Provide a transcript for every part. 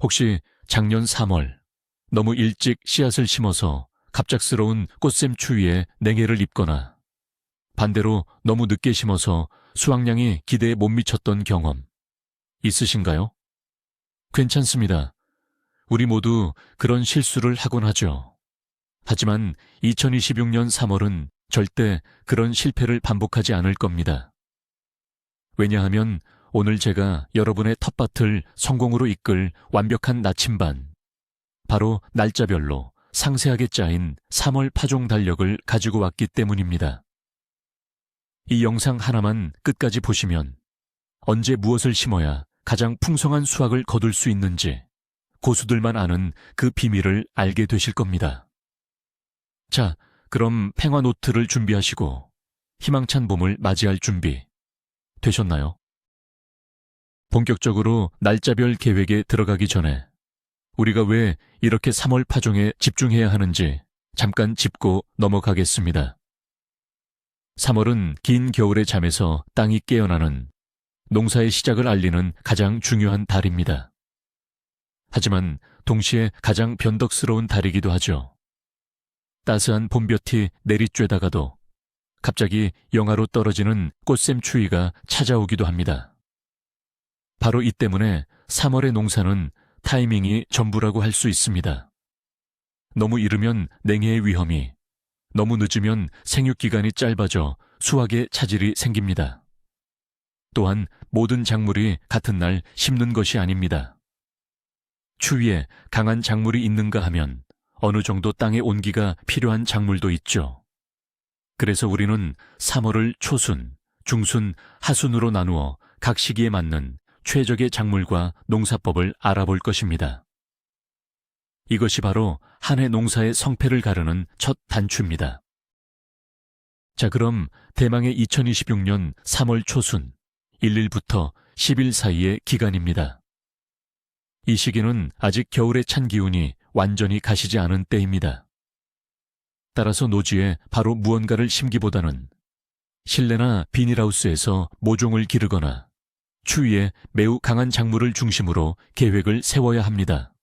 혹시 작년 3월 너무 일찍 씨앗을 심어서 갑작스러운 꽃샘 추위에 냉해를 입거나 반대로 너무 늦게 심어서 수확량이 기대에 못 미쳤던 경험 있으신가요? 괜찮습니다. 우리 모두 그런 실수를 하곤 하죠. 하지만 2026년 3월은 절대 그런 실패를 반복하지 않을 겁니다. 왜냐하면 오늘 제가 여러분의 텃밭을 성공으로 이끌 완벽한 나침반, 바로 날짜별로 상세하게 짜인 3월 파종 달력을 가지고 왔기 때문입니다. 이 영상 하나만 끝까지 보시면 언제 무엇을 심어야 가장 풍성한 수확을 거둘 수 있는지 고수들만 아는 그 비밀을 알게 되실 겁니다. 자, 그럼 팽화 노트를 준비하시고 희망찬 봄을 맞이할 준비 되셨나요? 본격적으로 날짜별 계획에 들어가기 전에 우리가 왜 이렇게 3월 파종에 집중해야 하는지 잠깐 짚고 넘어가겠습니다. 3월은 긴 겨울의 잠에서 땅이 깨어나는 농사의 시작을 알리는 가장 중요한 달입니다. 하지만 동시에 가장 변덕스러운 달이기도 하죠. 따스한 봄볕이 내리쬐다가도 갑자기 영하로 떨어지는 꽃샘 추위가 찾아오기도 합니다. 바로 이 때문에 3월의 농사는 타이밍이 전부라고 할 수 있습니다. 너무 이르면 냉해의 위험이, 너무 늦으면 생육기간이 짧아져 수확에 차질이 생깁니다. 또한 모든 작물이 같은 날 심는 것이 아닙니다. 추위에 강한 작물이 있는가 하면 어느 정도 땅의 온기가 필요한 작물도 있죠. 그래서 우리는 3월을 초순, 중순, 하순으로 나누어 각 시기에 맞는 최적의 작물과 농사법을 알아볼 것입니다. 이것이 바로 한 해 농사의 성패를 가르는 첫 단추입니다. 자, 그럼 대망의 2026년 3월 초순 1일부터 10일 사이의 기간입니다. 이 시기는 아직 겨울의 찬 기운이 완전히 가시지 않은 때입니다. 따라서 노지에 바로 무언가를 심기보다는 실내나 비닐하우스에서 모종을 기르거나 추위에 매우 강한 작물을 중심으로 계획을 세워야 합니다.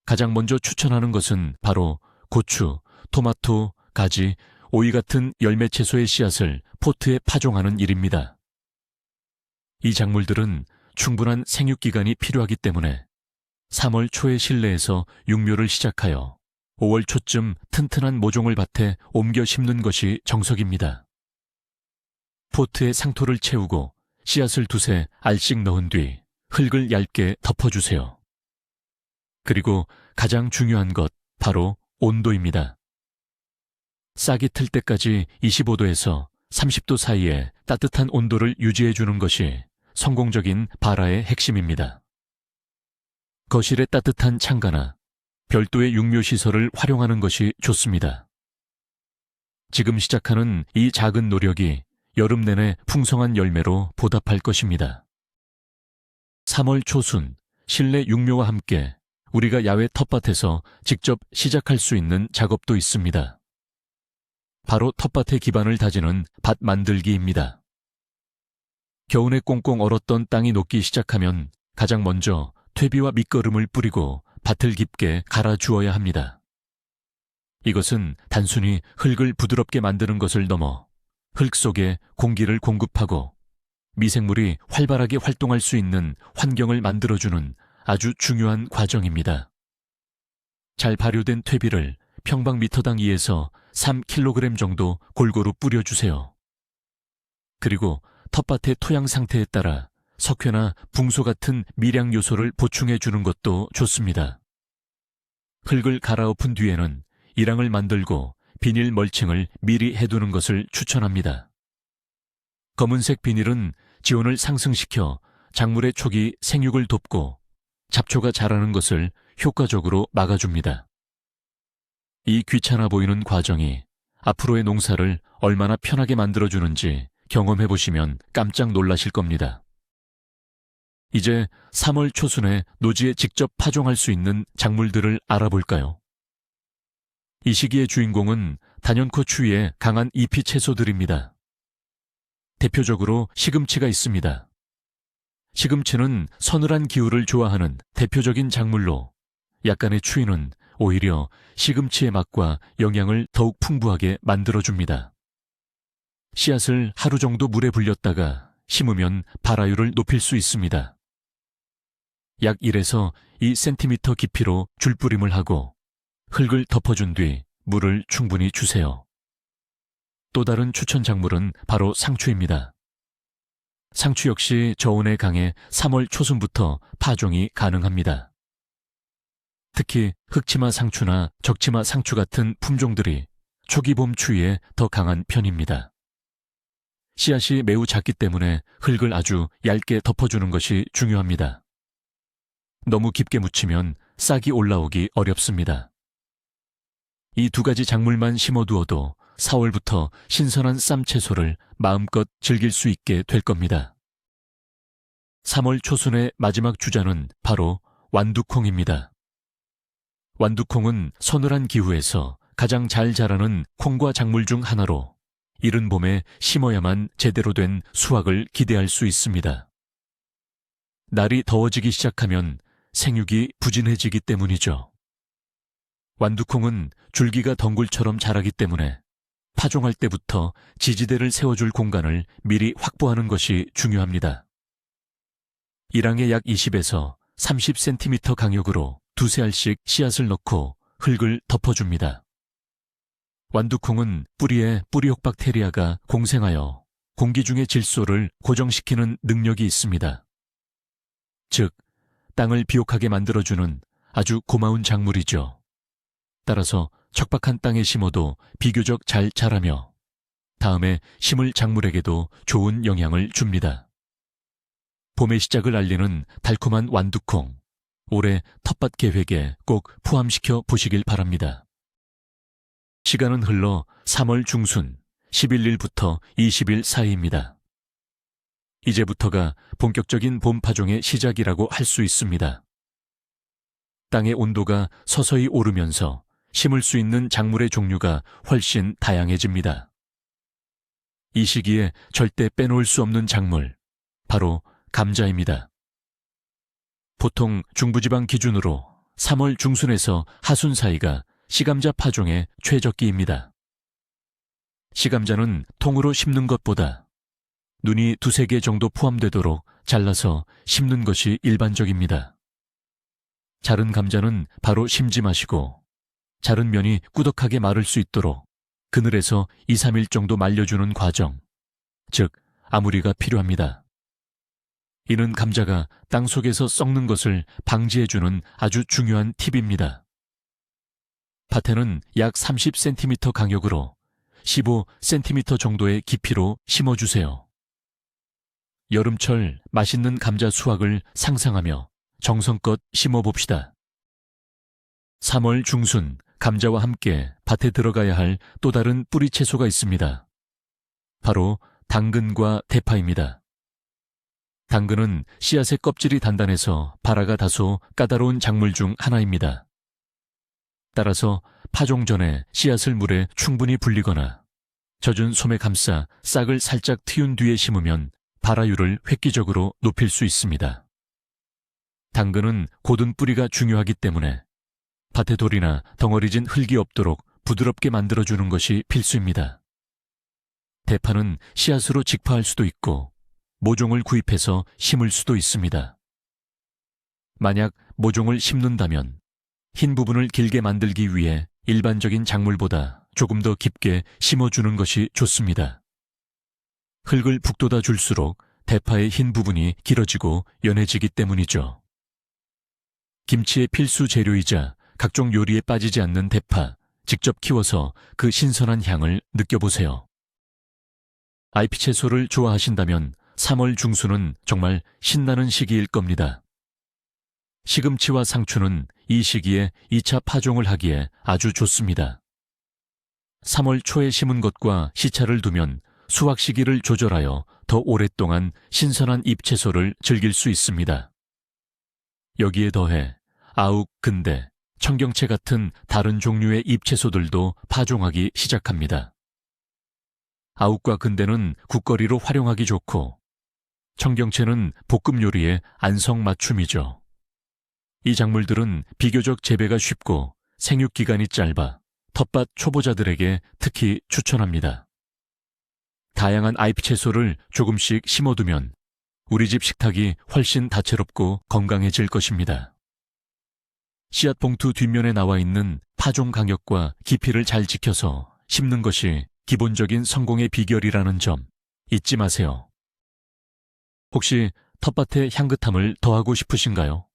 가장 먼저 추천하는 것은 바로 고추, 토마토, 가지, 오이 같은 열매 채소의 씨앗을 포트에 파종하는 일입니다. 이 작물들은 충분한 생육기간이 필요하기 때문에 3월 초의 실내에서 육묘를 시작하여 5월 초쯤 튼튼한 모종을 밭에 옮겨 심는 것이 정석입니다. 포트에 상토를 채우고 씨앗을 두세 알씩 넣은 뒤 흙을 얇게 덮어주세요. 그리고 가장 중요한 것, 바로 온도입니다. 싹이 틀 때까지 25도에서 30도 사이에 따뜻한 온도를 유지해주는 것이 성공적인 발화의 핵심입니다. 거실의 따뜻한 창가나 별도의 육묘시설을 활용하는 것이 좋습니다. 지금 시작하는 이 작은 노력이 여름 내내 풍성한 열매로 보답할 것입니다. 3월 초순, 실내 육묘와 함께 우리가 야외 텃밭에서 직접 시작할 수 있는 작업도 있습니다. 바로 텃밭의 기반을 다지는 밭 만들기입니다. 겨우내 꽁꽁 얼었던 땅이 녹기 시작하면 가장 먼저 퇴비와 밑거름을 뿌리고 밭을 깊게 갈아 주어야 합니다. 이것은 단순히 흙을 부드럽게 만드는 것을 넘어 흙 속에 공기를 공급하고 미생물이 활발하게 활동할 수 있는 환경을 만들어주는 아주 중요한 과정입니다. 잘 발효된 퇴비를 평방미터당 2에서 3kg 정도 골고루 뿌려주세요. 그리고 텃밭의 토양 상태에 따라 석회나 붕소 같은 미량 요소를 보충해 주는 것도 좋습니다. 흙을 갈아엎은 뒤에는 이랑을 만들고 비닐 멀칭을 미리 해두는 것을 추천합니다. 검은색 비닐은 지온을 상승시켜 작물의 초기 생육을 돕고 잡초가 자라는 것을 효과적으로 막아줍니다. 이 귀찮아 보이는 과정이 앞으로의 농사를 얼마나 편하게 만들어주는지 경험해보시면 깜짝 놀라실 겁니다. 이제 3월 초순에 노지에 직접 파종할 수 있는 작물들을 알아볼까요? 이 시기의 주인공은 단연코 추위에 강한 잎이 채소들입니다. 대표적으로 시금치가 있습니다. 시금치는 서늘한 기후를 좋아하는 대표적인 작물로 약간의 추위는 오히려 시금치의 맛과 영양을 더욱 풍부하게 만들어줍니다. 씨앗을 하루 정도 물에 불렸다가 심으면 발화율을 높일 수 있습니다. 약 1에서 2cm 깊이로 줄뿌림을 하고 흙을 덮어준 뒤 물을 충분히 주세요. 또 다른 추천 작물은 바로 상추입니다. 상추 역시 저온에 강해 3월 초순부터 파종이 가능합니다. 특히 흑치마 상추나 적치마 상추 같은 품종들이 초기 봄 추위에 더 강한 편입니다. 씨앗이 매우 작기 때문에 흙을 아주 얇게 덮어주는 것이 중요합니다. 너무 깊게 묻히면 싹이 올라오기 어렵습니다. 이 두 가지 작물만 심어두어도 4월부터 신선한 쌈 채소를 마음껏 즐길 수 있게 될 겁니다. 3월 초순의 마지막 주자는 바로 완두콩입니다. 완두콩은 서늘한 기후에서 가장 잘 자라는 콩과 작물 중 하나로 이른 봄에 심어야만 제대로 된 수확을 기대할 수 있습니다. 날이 더워지기 시작하면 생육이 부진해지기 때문이죠. 완두콩은 줄기가 덩굴처럼 자라기 때문에 파종할 때부터 지지대를 세워줄 공간을 미리 확보하는 것이 중요합니다. 1항에 약 20에서 30cm 간격으로 두세 알씩 씨앗을 넣고 흙을 덮어줍니다. 완두콩은 뿌리에 뿌리혹 박테리아가 공생하여 공기 중의 질소를 고정시키는 능력이 있습니다. 즉, 땅을 비옥하게 만들어주는 아주 고마운 작물이죠. 따라서 척박한 땅에 심어도 비교적 잘 자라며 다음에 심을 작물에게도 좋은 영향을 줍니다. 봄의 시작을 알리는 달콤한 완두콩, 올해 텃밭 계획에 꼭 포함시켜 보시길 바랍니다. 시간은 흘러 3월 중순 11일부터 20일 사이입니다. 이제부터가 본격적인 봄 파종의 시작이라고 할 수 있습니다. 땅의 온도가 서서히 오르면서 심을 수 있는 작물의 종류가 훨씬 다양해집니다. 이 시기에 절대 빼놓을 수 없는 작물, 바로 감자입니다. 보통 중부지방 기준으로 3월 중순에서 하순 사이가 시감자 파종의 최적기입니다. 시감자는 통으로 심는 것보다 눈이 두세 개 정도 포함되도록 잘라서 심는 것이 일반적입니다. 자른 감자는 바로 심지 마시고 자른 면이 꾸덕하게 마를 수 있도록 그늘에서 2, 3일 정도 말려주는 과정, 즉 아무리가 필요합니다. 이는 감자가 땅속에서 썩는 것을 방지해주는 아주 중요한 팁입니다. 밭에는 약 30cm 간격으로 15cm 정도의 깊이로 심어주세요. 여름철 맛있는 감자 수확을 상상하며 정성껏 심어봅시다. 3월 중순 감자와 함께 밭에 들어가야 할 또 다른 뿌리 채소가 있습니다. 바로 당근과 대파입니다. 당근은 씨앗의 껍질이 단단해서 발화가 다소 까다로운 작물 중 하나입니다. 따라서 파종 전에 씨앗을 물에 충분히 불리거나 젖은 솜에 감싸 싹을 살짝 틔운 뒤에 심으면 발화율을 획기적으로 높일 수 있습니다. 당근은 곧은 뿌리가 중요하기 때문에 밭에 돌이나 덩어리진 흙이 없도록 부드럽게 만들어주는 것이 필수입니다. 대파는 씨앗으로 직파할 수도 있고 모종을 구입해서 심을 수도 있습니다. 만약 모종을 심는다면 흰 부분을 길게 만들기 위해 일반적인 작물보다 조금 더 깊게 심어주는 것이 좋습니다. 흙을 북돋아 줄수록 대파의 흰 부분이 길어지고 연해지기 때문이죠. 김치의 필수 재료이자 각종 요리에 빠지지 않는 대파, 직접 키워서 그 신선한 향을 느껴보세요. IP 채소를 좋아하신다면 3월 중순은 정말 신나는 시기일 겁니다. 시금치와 상추는 이 시기에 2차 파종을 하기에 아주 좋습니다. 3월 초에 심은 것과 시차를 두면 수확 시기를 조절하여 더 오랫동안 신선한 잎채소를 즐길 수 있습니다. 여기에 더해 아욱, 근대, 청경채 같은 다른 종류의 잎채소들도 파종하기 시작합니다. 아욱과 근대는 국거리로 활용하기 좋고 청경채는 볶음 요리의 안성맞춤이죠. 이 작물들은 비교적 재배가 쉽고 생육 기간이 짧아 텃밭 초보자들에게 특히 추천합니다. 다양한 잎 채소를 조금씩 심어두면 우리 집 식탁이 훨씬 다채롭고 건강해질 것입니다. 씨앗 봉투 뒷면에 나와 있는 파종 간격과 깊이를 잘 지켜서 심는 것이 기본적인 성공의 비결이라는 점 잊지 마세요. 혹시 텃밭에 향긋함을 더하고 싶으신가요?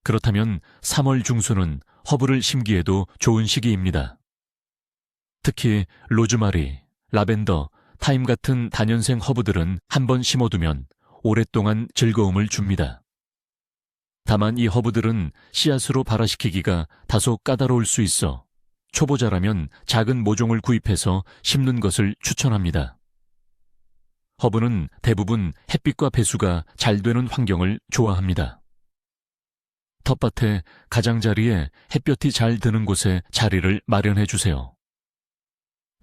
그렇다면 3월 중순은 허브를 심기에도 좋은 시기입니다. 특히 로즈마리, 라벤더, 타임 같은 다년생 허브들은 한번 심어두면 오랫동안 즐거움을 줍니다. 다만 이 허브들은 씨앗으로 발화시키기가 다소 까다로울 수 있어 초보자라면 작은 모종을 구입해서 심는 것을 추천합니다. 허브는 대부분 햇빛과 배수가 잘 되는 환경을 좋아합니다. 텃밭의 가장자리에 햇볕이 잘 드는 곳에 자리를 마련해 주세요.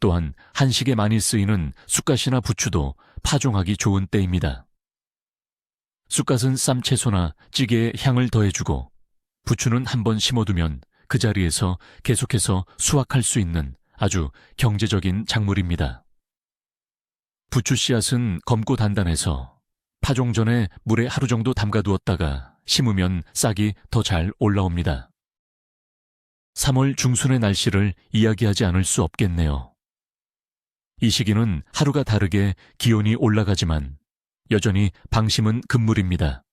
또한 한식에 많이 쓰이는 쑥갓이나 부추도 파종하기 좋은 때입니다. 쑥갓은 쌈채소나 찌개에 향을 더해주고 부추는 한번 심어두면 그 자리에서 계속해서 수확할 수 있는 아주 경제적인 작물입니다. 부추 씨앗은 검고 단단해서 파종 전에 물에 하루 정도 담가두었다가 심으면 싹이 더 잘 올라옵니다. 3월 중순의 날씨를 이야기하지 않을 수 없겠네요. 이 시기는 하루가 다르게 기온이 올라가지만 여전히 방심은 금물입니다.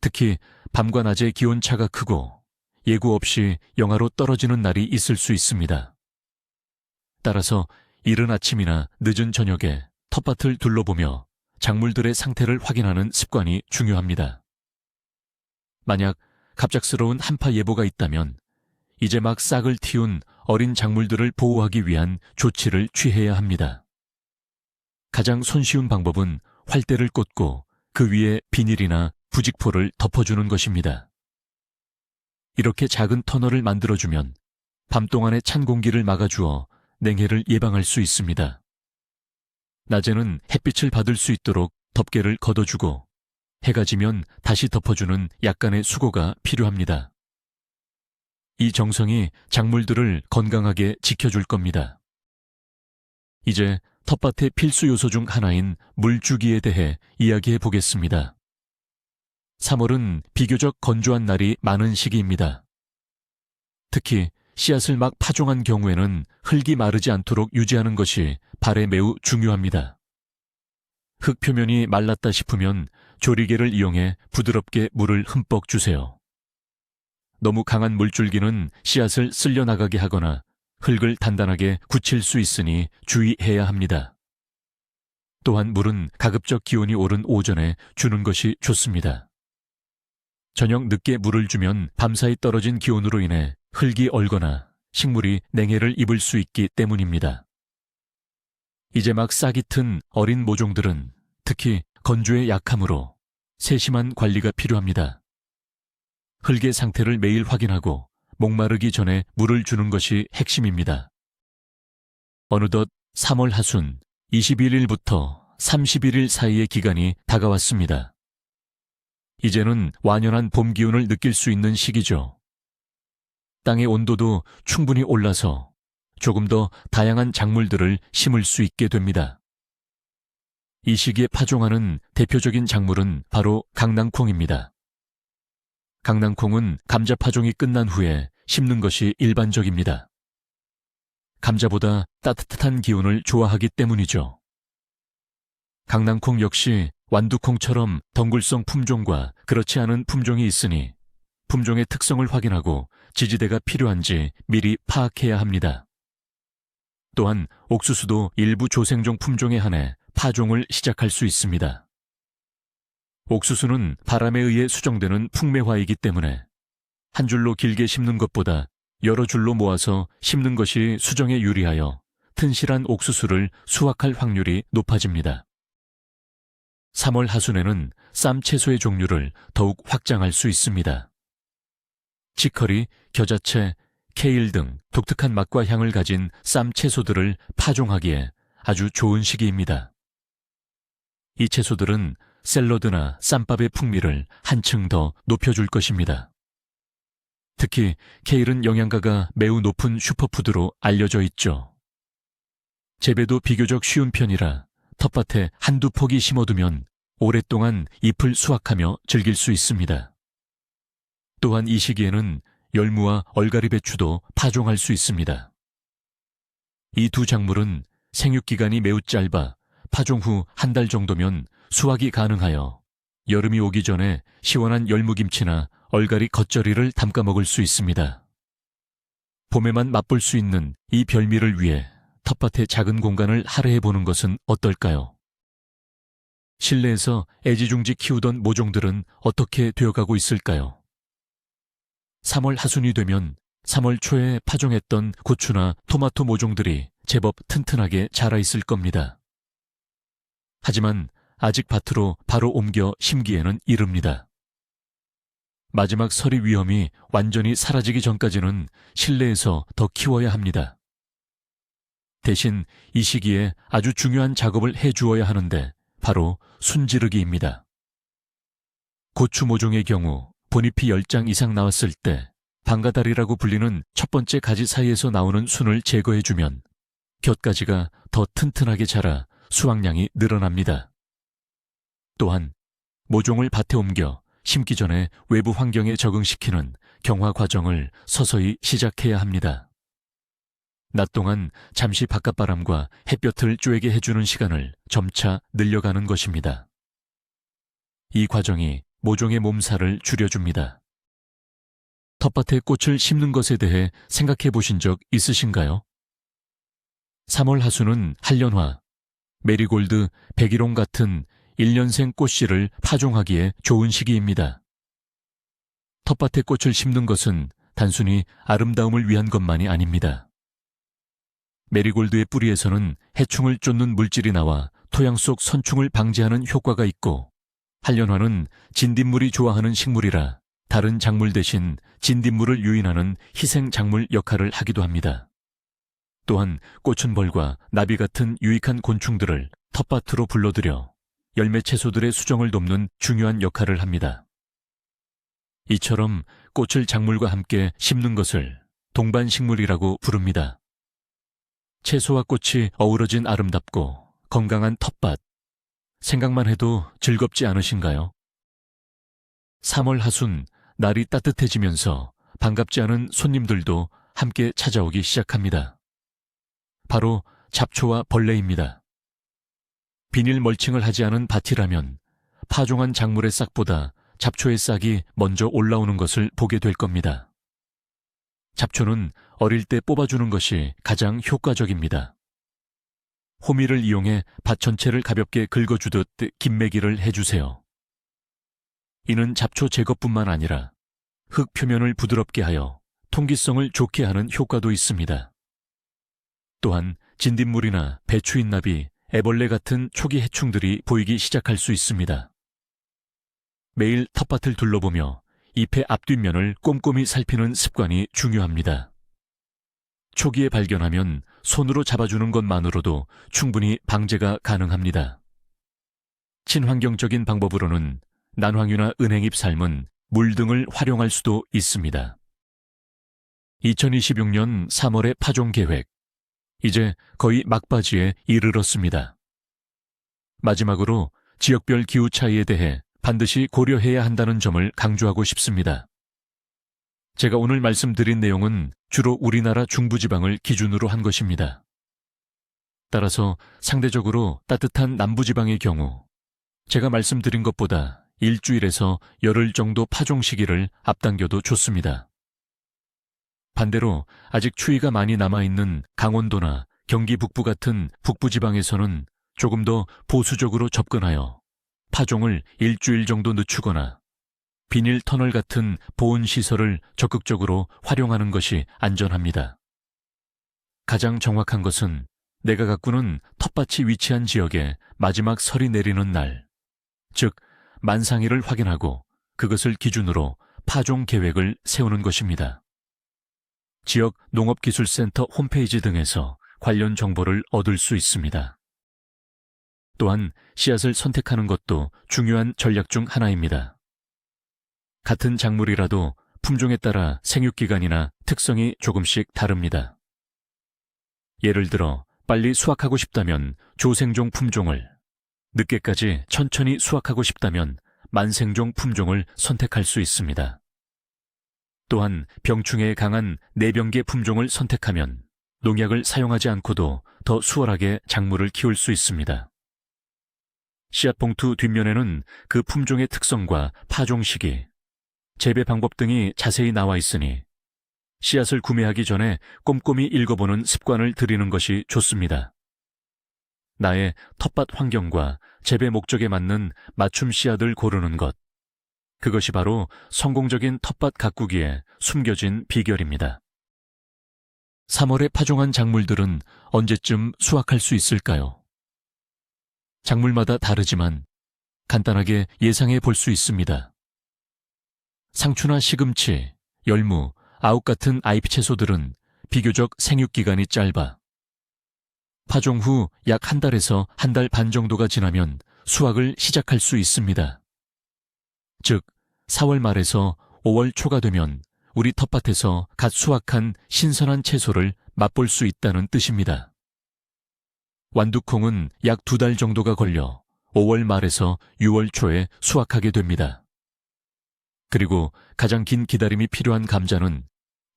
특히 밤과 낮의 기온차가 크고 예고 없이 영하로 떨어지는 날이 있을 수 있습니다. 따라서 이른 아침이나 늦은 저녁에 텃밭을 둘러보며 작물들의 상태를 확인하는 습관이 중요합니다. 만약 갑작스러운 한파 예보가 있다면 이제 막 싹을 틔운 어린 작물들을 보호하기 위한 조치를 취해야 합니다. 가장 손쉬운 방법은 활대를 꽂고 그 위에 비닐이나 부직포를 덮어주는 것입니다. 이렇게 작은 터널을 만들어주면 밤 동안의 찬 공기를 막아주어 냉해를 예방할 수 있습니다. 낮에는 햇빛을 받을 수 있도록 덮개를 걷어주고 해가 지면 다시 덮어주는 약간의 수고가 필요합니다. 이 정성이 작물들을 건강하게 지켜줄 겁니다. 이제 텃밭의 필수 요소 중 하나인 물주기에 대해 이야기해 보겠습니다. 3월은 비교적 건조한 날이 많은 시기입니다. 특히 씨앗을 막 파종한 경우에는 흙이 마르지 않도록 유지하는 것이 발에 매우 중요합니다. 흙 표면이 말랐다 싶으면 조리개를 이용해 부드럽게 물을 흠뻑 주세요. 너무 강한 물줄기는 씨앗을 쓸려나가게 하거나 흙을 단단하게 굳힐 수 있으니 주의해야 합니다. 또한 물은 가급적 기온이 오른 오전에 주는 것이 좋습니다. 저녁 늦게 물을 주면 밤사이 떨어진 기온으로 인해 흙이 얼거나 식물이 냉해를 입을 수 있기 때문입니다. 이제 막 싹이 튼 어린 모종들은 특히 건조에 약하므로 세심한 관리가 필요합니다. 흙의 상태를 매일 확인하고 목마르기 전에 물을 주는 것이 핵심입니다. 어느덧 3월 하순 21일부터 31일 사이의 기간이 다가왔습니다. 이제는 완연한 봄 기운을 느낄 수 있는 시기죠. 땅의 온도도 충분히 올라서 조금 더 다양한 작물들을 심을 수 있게 됩니다. 이 시기에 파종하는 대표적인 작물은 바로 강낭콩입니다. 강낭콩은 감자 파종이 끝난 후에 심는 것이 일반적입니다. 감자보다 따뜻한 기온을 좋아하기 때문이죠. 강낭콩 역시 완두콩처럼 덩굴성 품종과 그렇지 않은 품종이 있으니 품종의 특성을 확인하고 지지대가 필요한지 미리 파악해야 합니다. 또한 옥수수도 일부 조생종 품종에 한해 파종을 시작할 수 있습니다. 옥수수는 바람에 의해 수정되는 풍매화이기 때문에 한 줄로 길게 심는 것보다 여러 줄로 모아서 심는 것이 수정에 유리하여 튼실한 옥수수를 수확할 확률이 높아집니다. 3월 하순에는 쌈 채소의 종류를 더욱 확장할 수 있습니다. 치커리, 겨자채, 케일 등 독특한 맛과 향을 가진 쌈 채소들을 파종하기에 아주 좋은 시기입니다. 이 채소들은 샐러드나 쌈밥의 풍미를 한층 더 높여줄 것입니다. 특히 케일은 영양가가 매우 높은 슈퍼푸드로 알려져 있죠. 재배도 비교적 쉬운 편이라 텃밭에 한두 포기 심어두면 오랫동안 잎을 수확하며 즐길 수 있습니다. 또한 이 시기에는 열무와 얼갈이 배추도 파종할 수 있습니다. 이 두 작물은 생육기간이 매우 짧아 파종 후 한 달 정도면 수확이 가능하여 여름이 오기 전에 시원한 열무김치나 얼갈이 겉절이를 담가 먹을 수 있습니다. 봄에만 맛볼 수 있는 이 별미를 위해 텃밭의 작은 공간을 할애해보는 것은 어떨까요? 실내에서 애지중지 키우던 모종들은 어떻게 되어가고 있을까요? 3월 하순이 되면 3월 초에 파종했던 고추나 토마토 모종들이 제법 튼튼하게 자라 있을 겁니다. 하지만 아직 밭으로 바로 옮겨 심기에는 이릅니다. 마지막 서리 위험이 완전히 사라지기 전까지는 실내에서 더 키워야 합니다. 대신 이 시기에 아주 중요한 작업을 해주어야 하는데 바로 순지르기입니다. 고추 모종의 경우 본잎이 10장 이상 나왔을 때 방가다리라고 불리는 첫 번째 가지 사이에서 나오는 순을 제거해주면 곁가지가 더 튼튼하게 자라 수확량이 늘어납니다. 또한 모종을 밭에 옮겨 심기 전에 외부 환경에 적응시키는 경화 과정을 서서히 시작해야 합니다. 낮 동안 잠시 바깥바람과 햇볕을 쬐게 해주는 시간을 점차 늘려가는 것입니다. 이 과정이 모종의 몸살을 줄여줍니다. 텃밭에 꽃을 심는 것에 대해 생각해 보신 적 있으신가요? 3월 하순은 한련화, 메리골드, 백일홍 같은 1년생 꽃씨를 파종하기에 좋은 시기입니다. 텃밭에 꽃을 심는 것은 단순히 아름다움을 위한 것만이 아닙니다. 메리골드의 뿌리에서는 해충을 쫓는 물질이 나와 토양 속 선충을 방지하는 효과가 있고, 한련화는 진딧물이 좋아하는 식물이라 다른 작물 대신 진딧물을 유인하는 희생 작물 역할을 하기도 합니다. 또한 꽃은벌과 나비 같은 유익한 곤충들을 텃밭으로 불러들여 열매 채소들의 수정을 돕는 중요한 역할을 합니다. 이처럼 꽃을 작물과 함께 심는 것을 동반식물이라고 부릅니다. 채소와 꽃이 어우러진 아름답고 건강한 텃밭, 생각만 해도 즐겁지 않으신가요? 3월 하순, 날이 따뜻해지면서 반갑지 않은 손님들도 함께 찾아오기 시작합니다. 바로 잡초와 벌레입니다. 비닐 멀칭을 하지 않은 밭이라면 파종한 작물의 싹보다 잡초의 싹이 먼저 올라오는 것을 보게 될 겁니다. 잡초는 어릴 때 뽑아주는 것이 가장 효과적입니다. 호미를 이용해 밭 전체를 가볍게 긁어주듯 김매기를 해주세요. 이는 잡초 제거뿐만 아니라 흙 표면을 부드럽게 하여 통기성을 좋게 하는 효과도 있습니다. 또한 진딧물이나 배추인나비, 애벌레 같은 초기 해충들이 보이기 시작할 수 있습니다. 매일 텃밭을 둘러보며 잎의 앞뒷면을 꼼꼼히 살피는 습관이 중요합니다. 초기에 발견하면 손으로 잡아주는 것만으로도 충분히 방제가 가능합니다. 친환경적인 방법으로는 난황유나 은행잎 삶은 물 등을 활용할 수도 있습니다. 2026년 3월의 파종 계획, 이제 거의 막바지에 이르렀습니다. 마지막으로 지역별 기후 차이에 대해 반드시 고려해야 한다는 점을 강조하고 싶습니다. 제가 오늘 말씀드린 내용은 주로 우리나라 중부지방을 기준으로 한 것입니다. 따라서 상대적으로 따뜻한 남부지방의 경우 제가 말씀드린 것보다 일주일에서 열흘 정도 파종 시기를 앞당겨도 좋습니다. 반대로 아직 추위가 많이 남아있는 강원도나 경기 북부 같은 북부지방에서는 조금 더 보수적으로 접근하여 파종을 일주일 정도 늦추거나 비닐 터널 같은 보온 시설을 적극적으로 활용하는 것이 안전합니다. 가장 정확한 것은 내가 가꾸는 텃밭이 위치한 지역에 마지막 설이 내리는 날, 즉 만상일을 확인하고 그것을 기준으로 파종 계획을 세우는 것입니다. 지역 농업기술센터 홈페이지 등에서 관련 정보를 얻을 수 있습니다. 또한 씨앗을 선택하는 것도 중요한 전략 중 하나입니다. 같은 작물이라도 품종에 따라 생육기간이나 특성이 조금씩 다릅니다. 예를 들어 빨리 수확하고 싶다면 조생종 품종을, 늦게까지 천천히 수확하고 싶다면 만생종 품종을 선택할 수 있습니다. 또한 병충해에 강한 내병계 품종을 선택하면 농약을 사용하지 않고도 더 수월하게 작물을 키울 수 있습니다. 씨앗봉투 뒷면에는 그 품종의 특성과 파종 시기, 재배 방법 등이 자세히 나와 있으니 씨앗을 구매하기 전에 꼼꼼히 읽어보는 습관을 들이는 것이 좋습니다. 나의 텃밭 환경과 재배 목적에 맞는 맞춤 씨앗을 고르는 것, 그것이 바로 성공적인 텃밭 가꾸기에 숨겨진 비결입니다. 3월에 파종한 작물들은 언제쯤 수확할 수 있을까요? 작물마다 다르지만 간단하게 예상해 볼 수 있습니다. 상추나 시금치, 열무, 아욱 같은 잎 채소들은 비교적 생육기간이 짧아 파종 후 약 한 달에서 한 달 반 정도가 지나면 수확을 시작할 수 있습니다. 즉, 4월 말에서 5월 초가 되면 우리 텃밭에서 갓 수확한 신선한 채소를 맛볼 수 있다는 뜻입니다. 완두콩은 약 2달 정도가 걸려 5월 말에서 6월 초에 수확하게 됩니다. 그리고 가장 긴 기다림이 필요한 감자는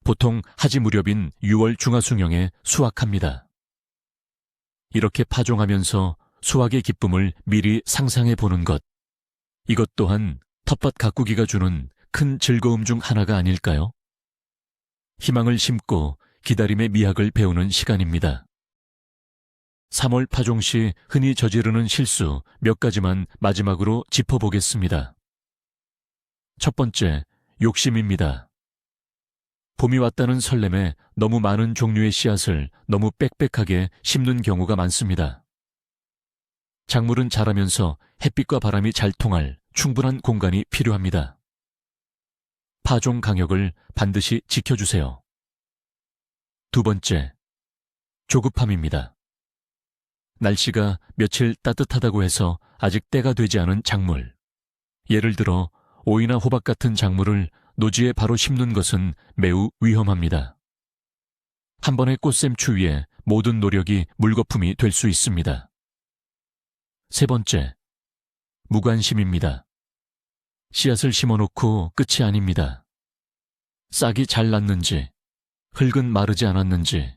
보통 하지 무렵인 6월 중하순경에 수확합니다. 이렇게 파종하면서 수확의 기쁨을 미리 상상해 보는 것, 이것 또한 텃밭 가꾸기가 주는 큰 즐거움 중 하나가 아닐까요? 희망을 심고 기다림의 미학을 배우는 시간입니다. 3월 파종 시 흔히 저지르는 실수 몇 가지만 마지막으로 짚어보겠습니다. 첫 번째, 욕심입니다. 봄이 왔다는 설렘에 너무 많은 종류의 씨앗을 너무 빽빽하게 심는 경우가 많습니다. 작물은 자라면서 햇빛과 바람이 잘 통할 충분한 공간이 필요합니다. 파종 간격을 반드시 지켜주세요. 두 번째, 조급함입니다. 날씨가 며칠 따뜻하다고 해서 아직 때가 되지 않은 작물, 예를 들어 오이나 호박 같은 작물을 노지에 바로 심는 것은 매우 위험합니다. 한 번의 꽃샘 추위에 모든 노력이 물거품이 될 수 있습니다. 세 번째, 무관심입니다. 씨앗을 심어놓고 끝이 아닙니다. 싹이 잘 났는지, 흙은 마르지 않았는지,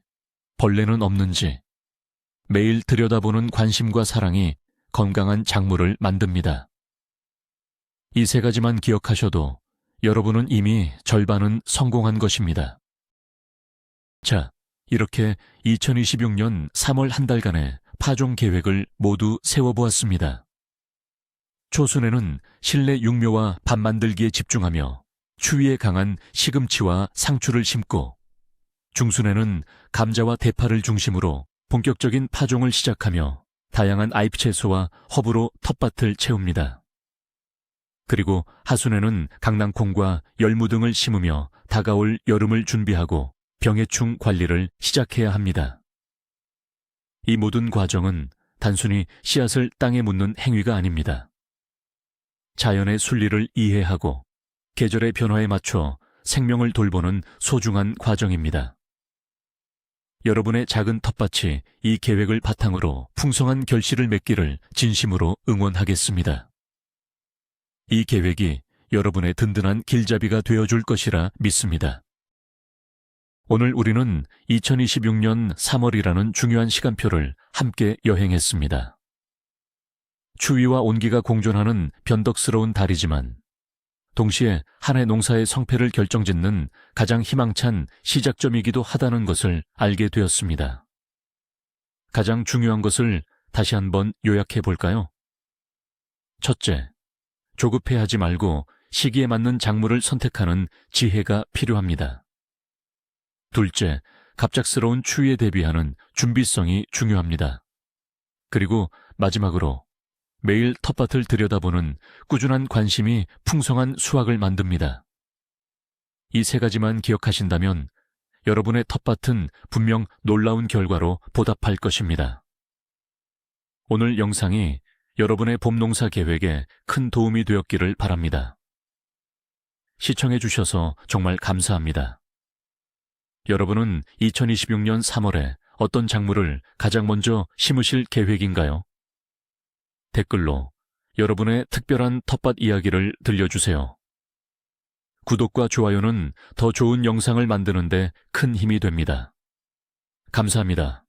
벌레는 없는지, 매일 들여다보는 관심과 사랑이 건강한 작물을 만듭니다. 이 세 가지만 기억하셔도 여러분은 이미 절반은 성공한 것입니다. 자, 이렇게 2026년 3월 한 달간의 파종 계획을 모두 세워보았습니다. 초순에는 실내 육묘와 밥 만들기에 집중하며 추위에 강한 시금치와 상추를 심고, 중순에는 감자와 대파를 중심으로 본격적인 파종을 시작하며 다양한 잎 채소와 허브로 텃밭을 채웁니다. 그리고 하순에는 강낭콩과 열무 등을 심으며 다가올 여름을 준비하고 병해충 관리를 시작해야 합니다. 이 모든 과정은 단순히 씨앗을 땅에 묻는 행위가 아닙니다. 자연의 순리를 이해하고 계절의 변화에 맞춰 생명을 돌보는 소중한 과정입니다. 여러분의 작은 텃밭이 이 계획을 바탕으로 풍성한 결실을 맺기를 진심으로 응원하겠습니다. 이 계획이 여러분의 든든한 길잡이가 되어줄 것이라 믿습니다. 오늘 우리는 2026년 3월이라는 중요한 시간표를 함께 여행했습니다. 추위와 온기가 공존하는 변덕스러운 달이지만 동시에 한 해 농사의 성패를 결정짓는 가장 희망찬 시작점이기도 하다는 것을 알게 되었습니다. 가장 중요한 것을 다시 한번 요약해 볼까요? 첫째, 조급해하지 말고 시기에 맞는 작물을 선택하는 지혜가 필요합니다. 둘째, 갑작스러운 추위에 대비하는 준비성이 중요합니다. 그리고 마지막으로 매일 텃밭을 들여다보는 꾸준한 관심이 풍성한 수확을 만듭니다. 이 세 가지만 기억하신다면 여러분의 텃밭은 분명 놀라운 결과로 보답할 것입니다. 오늘 영상이 여러분의 봄농사 계획에 큰 도움이 되었기를 바랍니다. 시청해 주셔서 정말 감사합니다. 여러분은 2026년 3월에 어떤 작물을 가장 먼저 심으실 계획인가요? 댓글로 여러분의 특별한 텃밭 이야기를 들려주세요. 구독과 좋아요는 더 좋은 영상을 만드는 데 큰 힘이 됩니다. 감사합니다.